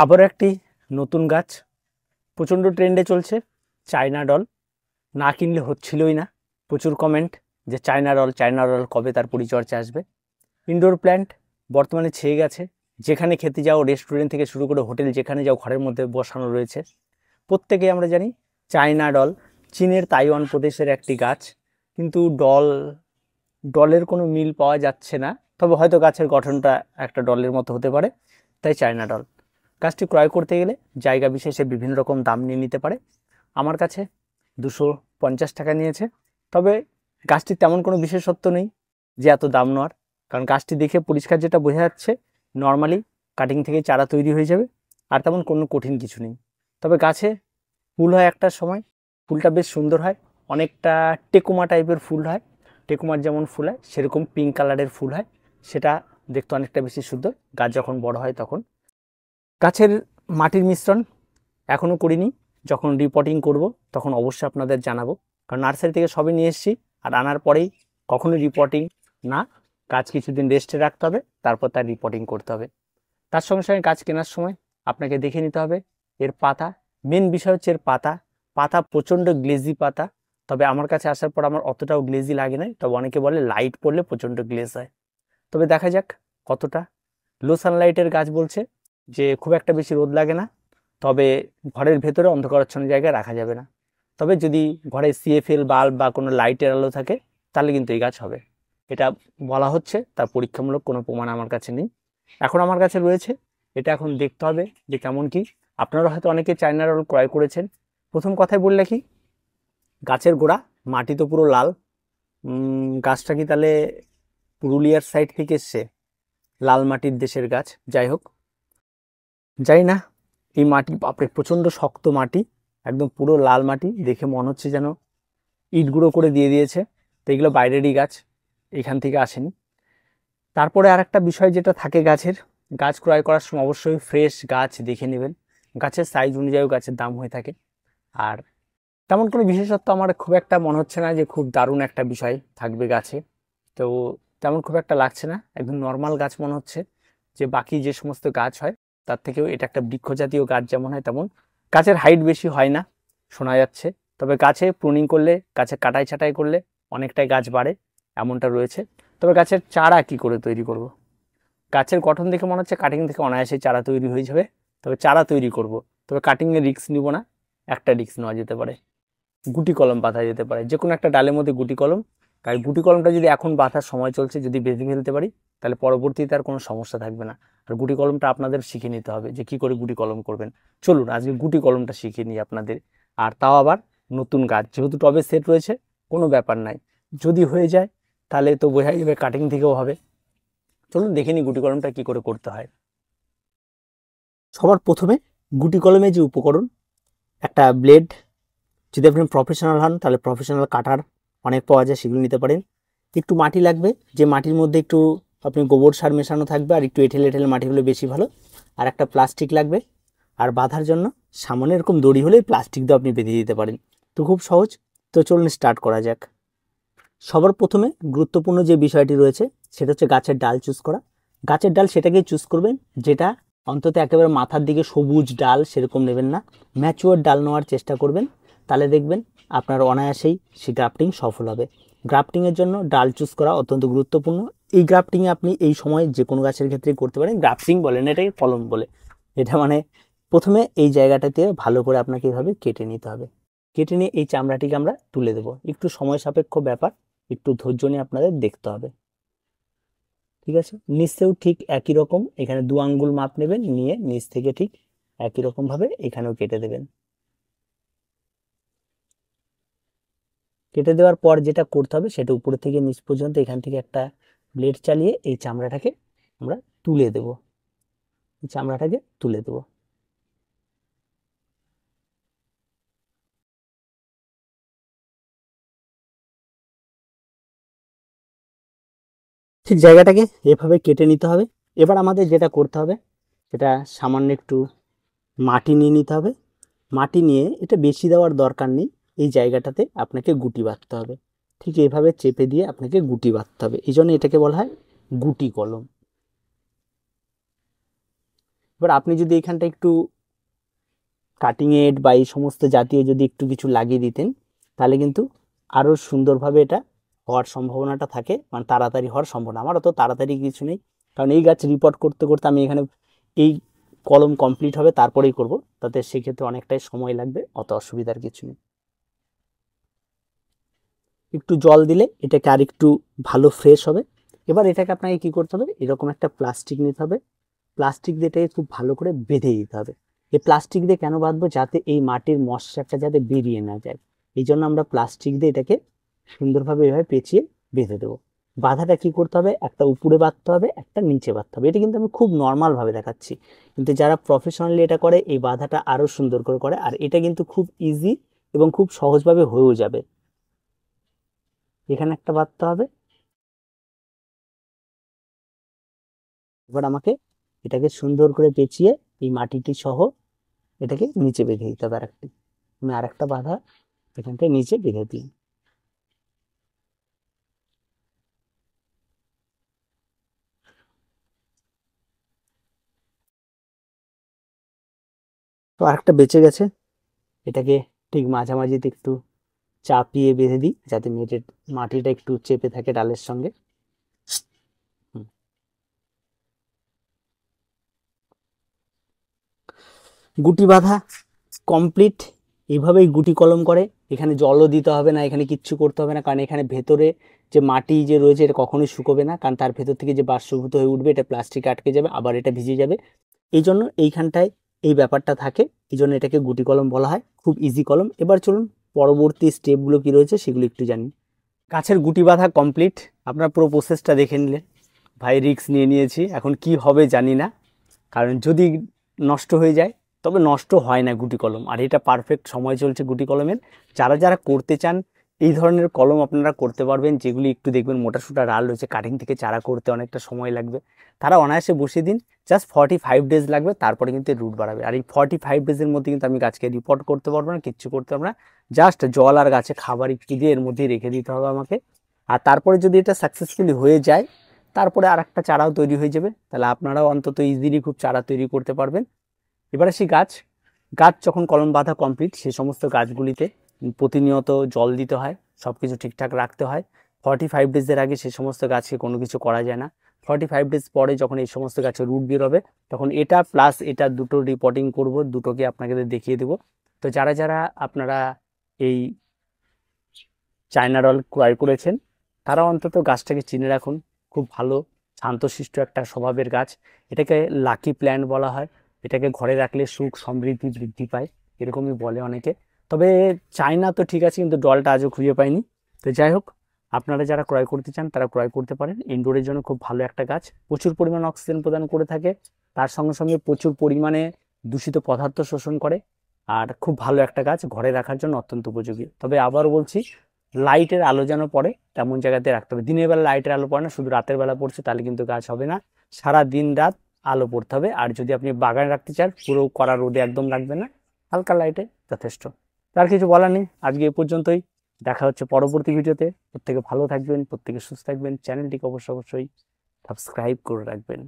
আবারও একটি নতুন গাছ প্রচণ্ড ট্রেন্ডে চলছে, চায়না ডল। না কিনলে হচ্ছিলই না। প্রচুর কমেন্ট যে চায়না ডল কবে তার পরিচর্যা আসবে। ইনডোর প্ল্যান্ট বর্তমানে ছেয়ে গেছে। যেখানে খেতে যাও, রেস্টুরেন্ট থেকে শুরু করে হোটেল যেখানে যাও, ঘরের মধ্যে বসানো রয়েছে। প্রত্যেকেই আমরা জানি চায়না ডল চীনের তাইওয়ান প্রদেশের একটি গাছ, কিন্তু ডলের কোনো মিল পাওয়া যাচ্ছে না। তবে হয়তো গাছের গঠনটা একটা ডলের মতো হতে পারে, তাই চায়না ডল। গাছটি ক্রয় করতে গেলে জায়গা বিশেষে বিভিন্ন রকম দাম নিয়ে নিতে পারে। আমার কাছে 250 টাকা নিয়েছে। তবে গাছটির তেমন কোনো বিশেষত্ব নেই যে এত দাম নেওয়ার, কারণ গাছটি দেখে পরিষ্কার যেটা বোঝা যাচ্ছে, নর্মালি কাটিং থেকে চারা তৈরি হয়ে যাবে, আর তেমন কোনো কঠিন কিছু নেই। তবে গাছে ফুল হয় একটার সময়, ফুলটা বেশ সুন্দর হয়, অনেকটা টেকুমা টাইপের ফুল হয়। টেকুমার যেমন ফুল হয় সেরকম পিঙ্ক কালারের ফুল হয়, সেটা দেখতে অনেকটা বেশি সুন্দর। গাছ যখন বড় হয় তখন। গাছের মাটির মিশ্রণ এখনও করিনি, যখন রিপোর্টিং করব তখন অবশ্যই আপনাদের জানাবো, কারণ নার্সারি থেকে সবই নিয়ে এসেছি। আর আনার পরেই কখনোই রিপোর্টিং না, গাছ কিছুদিন রেস্টে রাখতে হবে, তারপর তার রিপোর্টিং করতে হবে। তার সঙ্গে সঙ্গে গাছ কেনার সময় আপনাকে দেখে নিতে হবে এর পাতা। মেন বিষয় হচ্ছে এর পাতা। পাতা প্রচণ্ড গ্লেজি পাতা, তবে আমার কাছে আসার পর আমার অতটাও গ্লেজি লাগে না। তবে অনেকে বলে লাইট পড়লে প্রচণ্ড গ্লেজ হয়। তবে দেখা যাক কতটা। লো সানলাইটের গাছ বলছে যে খুব একটা বেশি রোদ লাগে না, তবে ঘরের ভেতরে অন্ধকারাচ্ছন্ন জায়গায় রাখা যাবে না। তবে যদি ঘরে সিএফএল বাল্ব বা কোনো লাইটের আলো থাকে তাহলে কিন্তু এই গাছ হবে, এটা বলা হচ্ছে। তার পরীক্ষামূলক কোনো প্রমাণ আমার কাছে নেই, এখন আমার কাছে রয়েছে। এটা এখন দেখতে হবে যে কেমন কি। আপনারা হয়তো অনেকে চায়না ডল ক্রয় করেছেন। প্রথম কথাই বললে কি, গাছের গোড়া মাটি তো পুরো লাল। গাছটা কি তাহলে পুরুলিয়ার সাইড থেকে এসছে? লাল মাটির দেশের গাছ, যাই হোক, যাই না। এই মাটি বাপরে প্রচণ্ড শক্ত মাটি, একদম পুরো লাল মাটি, দেখে মনে হচ্ছে যেন ইট গুঁড়ো করে দিয়ে দিয়েছে। তো এগুলো বাইরেরই গাছ, এখান থেকে আসেনি। তারপরে আর একটা বিষয় যেটা থাকে গাছের, গাছ ক্রয় করার সময় অবশ্যই ফ্রেশ গাছ দেখে নেবেন। গাছের সাইজ অনুযায়ী গাছের দাম হয়ে থাকে। আর তেমন কোনো বিশেষত্ব আমার খুব একটা মনে হচ্ছে না যে খুব দারুণ একটা বিষয় থাকবে গাছে। তো তেমন খুব একটা লাগছে না, একদম নর্মাল গাছ মনে হচ্ছে। যে বাকি যে সমস্ত গাছ হয় তার থেকেও এটা একটা বৃক্ষ জাতীয় গাছ যেমন হয় তেমন। গাছের হাইট বেশি হয় না শোনা যাচ্ছে, তবে গাছে প্রুনিং করলে, গাছে কাটাই ছাটাই করলে অনেকটাই গাছ বাড়ে, এমনটা রয়েছে। তবে গাছের চারা কি করে তৈরি করব? গাছের গঠন দেখে মনে হচ্ছে কাটিং থেকে অনায়াসে চারা তৈরি হয়ে যাবে। তবে চারা তৈরি করব, তবে কাটিংয়ের রিস্ক নিব না। একটা রিস্ক নেওয়া যেতে পারে, গুটি কলম বাঁধা যেতে পারে, যে কোনো একটা ডালের মধ্যে গুটি কলম। কারণ গুটি কলমটা যদি এখন বাঁধার সময় চলছে যদি বেঁধে ফেলতে পারি, তাহলে পরবর্তীতে আর কোনো সমস্যা থাকবে না। আর গুটি কলমটা আপনাদের শিখে নিতে হবে যে কি করে গুটি কলম করবেন। চলুন আজকে গুটি কলমটা শিখিয়ে নিই আপনাদের। আর তাও আবার নতুন গাছ, যেহেতু টবে সেট রয়েছে কোনো ব্যাপার নাই। যদি হয়ে যায় তাহলে তো বোঝাই যাবে কাটিং থেকেও হবে। চলুন দেখে নিই গুটি কলমটা কি করে করতে হয়। সবার প্রথমে গুটি কলমে যে উপকরণ, একটা ব্লেড, যদি আপনি প্রফেশনাল হন তাহলে প্রফেশনাল কাটার অনেক পাওয়া যায়, সেগুলো নিতে পারেন। একটু মাটি লাগবে, যে মাটির মধ্যে একটু আপনি গোবর সার মেশানো থাকবে, আর একটু এঁটেল এঁটেল মাটি হলে বেশি ভালো। আর একটা প্লাস্টিক লাগবে, আর বাঁধার জন্য সামনে এরকম দড়ি হলে প্লাস্টিক দিয়ে আপনি বেঁধে দিতে পারেন। তো খুব সহজ। তো চলুন স্টার্ট করা যাক। সবার প্রথমে গুরুত্বপূর্ণ যে বিষয়টি রয়েছে সেটা হচ্ছে গাছের ডাল চুজ করা। গাছের ডাল সেটাকেই চুজ করবেন যেটা অন্তত একেবারে মাথার দিকে সবুজ ডাল সেরকম নেবেন না, ম্যাচিওর ডাল নেওয়ার চেষ্টা করবেন। তাহলে দেখবেন আপনার অনায়াসেই সে গ্রাফটিং সফল হবে। গ্রাফটিংয়ের জন্য ডাল চুজ করা অত্যন্ত গুরুত্বপূর্ণ। এই গ্রাফটিংয়ে আপনি এই সময় যে কোনো গাছের ক্ষেত্রেই করতে পারেন। গ্রাফটিং বলেন, এটাকে কলম বলে। এটা মানে প্রথমে এই জায়গাটাতে ভালো করে আপনাকে এভাবে কেটে নিতে হবে। কেটে নিয়ে এই চামড়াটিকে আমরা তুলে দেবো। একটু সময় সাপেক্ষ ব্যাপার, একটু ধৈর্য নিয়ে আপনাদের দেখতে হবে। ঠিক আছে, নিচেও ঠিক একই রকম, এখানে 2 আঙ্গুল মাপ নেবেন, নিয়ে নিচ থেকে ঠিক একই রকম ভাবে এখানেও কেটে দেবেন। কেটে দেওয়ার পর যেটা করতে হবে সেটা উপরে থেকে নিচ পর্যন্ত এখান থেকে একটা ব্লেড চালিয়ে এই চামড়াটাকে আমরা তুলে দেব। চামড়াটাকে তুলে দেব। ঠিক জায়গাটাকে এভাবে কেটে নিতে হবে। এবার আমাদের যেটা করতে হবে সেটা সামান্য একটু মাটি নিয়ে নিতে হবে। মাটি নিয়ে, এটা বেশি দেওয়ার দরকার নেই, এই জায়গাটাতে আপনাকে গুটি বাঁধতে হবে। ঠিক এইভাবে চেপে দিয়ে আপনাকে গুটি বাঁধতে হবে, এই জন্য এটাকে বলা হয় গুটি কলম। এবার আপনি যদি এখানটা একটু কাটিং এড বা এই সমস্ত জাতীয় যদি একটু কিছু লাগিয়ে দিতেন, তাহলে কিন্তু আরও সুন্দরভাবে এটা হওয়ার সম্ভাবনাটা থাকে, মানে তাড়াতাড়ি হওয়ার সম্ভাবনা। আমার অত তাড়াতাড়ি কিছু নেই, কারণ এই গাছ রিপোর্ট করতে করতে আমি এখানে এই কলম কমপ্লিট হবে তারপরেই করব, তাতে সেক্ষেত্রে অনেকটাই সময় লাগবে, অত অসুবিধার কিছু নেই। একটু জল দিলে এটাকে আর একটু ভালো ফ্রেশ হবে। এবার এটাকে আপনাকে কি করতে হবে, এরকম একটা প্লাস্টিক নিতে হবে, প্লাস্টিক দিয়ে এটাকে খুব ভালো করে বেঁধে দিতে হবে। এই প্লাস্টিক দিয়ে কেন বাঁধবো, যাতে এই মাটির মশলাটা যাতে বেরিয়ে না যায়, এই জন্য আমরা প্লাস্টিক দিয়ে এটাকে সুন্দরভাবে এভাবে পেঁচিয়ে বেঁধে দেবো। বাঁধাটা কি করতে হবে, একটা উপরে বাঁধতে হবে, একটা নিচে বাঁধতে হবে। এটা কিন্তু আমি খুব নর্মাল ভাবে দেখাচ্ছি, কিন্তু যারা প্রফেশনালি এটা করে এই বাঁধাটা আরো সুন্দর করে করে, আর এটা কিন্তু খুব ইজি এবং খুব সহজভাবে হয়েও যাবে। এখানে একটা বাঁধতে হবে। এবার আমাকে এটাকে সুন্দর করে পেঁচিয়ে এই মাটিটি সহ এটাকে নিচে বেঁধে দিতে হবে। আমি আরেকটা বাঁধা এখানটায় নিচে বেঁধে দিই। তো আরেকটা বেঁচে গেছে, এটাকে ঠিক মাঝামাঝিতে একটু চাপিয়ে বেঁধে দিই, যাতে মাটিটা একটু চেপে থাকে ডালের সঙ্গে। গুটি বাঁধা কমপ্লিট। এইভাবেই গুটি কলম করে, এখানে জলও দিতে হবে না, এখানে কিচ্ছু করতে হবে না, কারণ এখানে ভেতরে যে মাটি যে রয়েছে এটা কখনোই শুকোবে না, কারণ তার ভেতর থেকে যে বাষ্পীভূত হয়ে উঠবে এটা প্লাস্টিকে আটকে যাবে, আবার এটা ভিজে যাবে। এই জন্য এইখানটায় এই ব্যাপারটা থাকে, এই জন্য এটাকে গুটি কলম বলা হয়, খুব ইজি কলম। এবার চলুন পরবর্তী স্টেপগুলো কি রয়েছে সেগুলো একটু জানি। গাছের গুটি বাঁধা কমপ্লিট, আপনার পুরো প্রসেসটা দেখে নিলেন। ভাই রিস্ক নিয়ে নিয়েছি, এখন কি হবে জানি না, কারণ যদি নষ্ট হয়ে যায়, তবে নষ্ট হয় না গুটি কলম, আর এটা পারফেক্ট সময় চলছে গুটি কলমের। যারা যারা করতে চান এই ধরনের কলম আপনারা করতে পারবেন, যেগুলি একটু দেখবেন মোটাসোটা ডাল রয়েছে, কাটিং থেকে চারা করতে অনেকটা সময় লাগবে, তারা অনায়াসে বসিয়ে দিন। জাস্ট 45 ডেজ লাগবে, তারপরে কিন্তু রুট বাড়াবে। আর এই 45 ডেজের মধ্যে কিন্তু আমি গাছকে রিপোর্ট করতে পারবো না, কিচ্ছু করতে পারবো না, জাস্ট জল আর গাছে খাবার একটু দিয়ে এর মধ্যেই রেখে দিতে হবে আমাকে। আর তারপরে যদি এটা সাকসেসফুলি হয়ে যায়, তারপরে আর একটা চারাও তৈরি হয়ে যাবে, তাহলে আপনারাও অন্তত ইজিলি খুব চারা তৈরি করতে পারবেন। এবার আসি গাছ যখন কলম বাঁধা কমপ্লিট, সেই সমস্ত গাছগুলিতে প্রতিনিয়ত জল দিতে হয়, সব কিছু ঠিকঠাক রাখতে হয়। 45 ডেজের আগে সেই সমস্ত গাছকে কোনো কিছু করা যায় না। 45 ডেজ পরে যখন এই সমস্ত গাছে রুট বেরোবে, তখন এটা প্লাস এটা দুটো রিপোর্টিং করব, দুটোকে আপনাকে দেখিয়ে দেবো। তো যারা যারা আপনারা এই চায়না ডল ক্রয় করেছেন, তারা অন্তত গাছটাকে চিনে রাখুন, খুব ভালো শান্তশিষ্ট একটা স্বভাবের গাছ। এটাকে লাকি প্ল্যান্ট বলা হয়, এটাকে ঘরে রাখলে সুখ সমৃদ্ধি বৃদ্ধি পায়, এরকমই বলে অনেকে। তবে চায়না তো ঠিক আছে, কিন্তু ডলটা আজও খুঁজে পাইনি। তো যাই হোক, আপনারা যারা ক্রয় করতে চান তারা ক্রয় করতে পারেন। ইনডোরের জন্য খুব ভালো একটা গাছ, প্রচুর পরিমাণ অক্সিজেন প্রদান করে থাকে, তার সঙ্গে সঙ্গে প্রচুর পরিমাণে দূষিত পদার্থ শোষণ করে, আর খুব ভালো একটা গাছ, ঘরে রাখার জন্য অত্যন্ত উপযোগী। তবে আবারও বলছি, লাইটের আলো যেন পড়ে তেমন জায়গাতে রাখতে হবে। দিনের বেলা লাইটের আলো পড়ে না, শুধু রাতের বেলা পড়ছে, তাহলে কিন্তু গাছ হবে না, সারা দিন রাত আলো পড়তে হবে। আর যদি আপনি বাগানে রাখতে চান, পুরো কড়া রোদে একদম রাখবে না, হালকা লাইটে যথেষ্ট। তার কিছু বলার নেই, আজকে এ পর্যন্তই। দেখা হচ্ছে পরবর্তী ভিডিওতে। প্রত্যেকে ভালো থাকবেন, প্রত্যেকে সুস্থ থাকবেন, চ্যানেলটিকে অবশ্যই সাবস্ক্রাইব করে রাখবেন।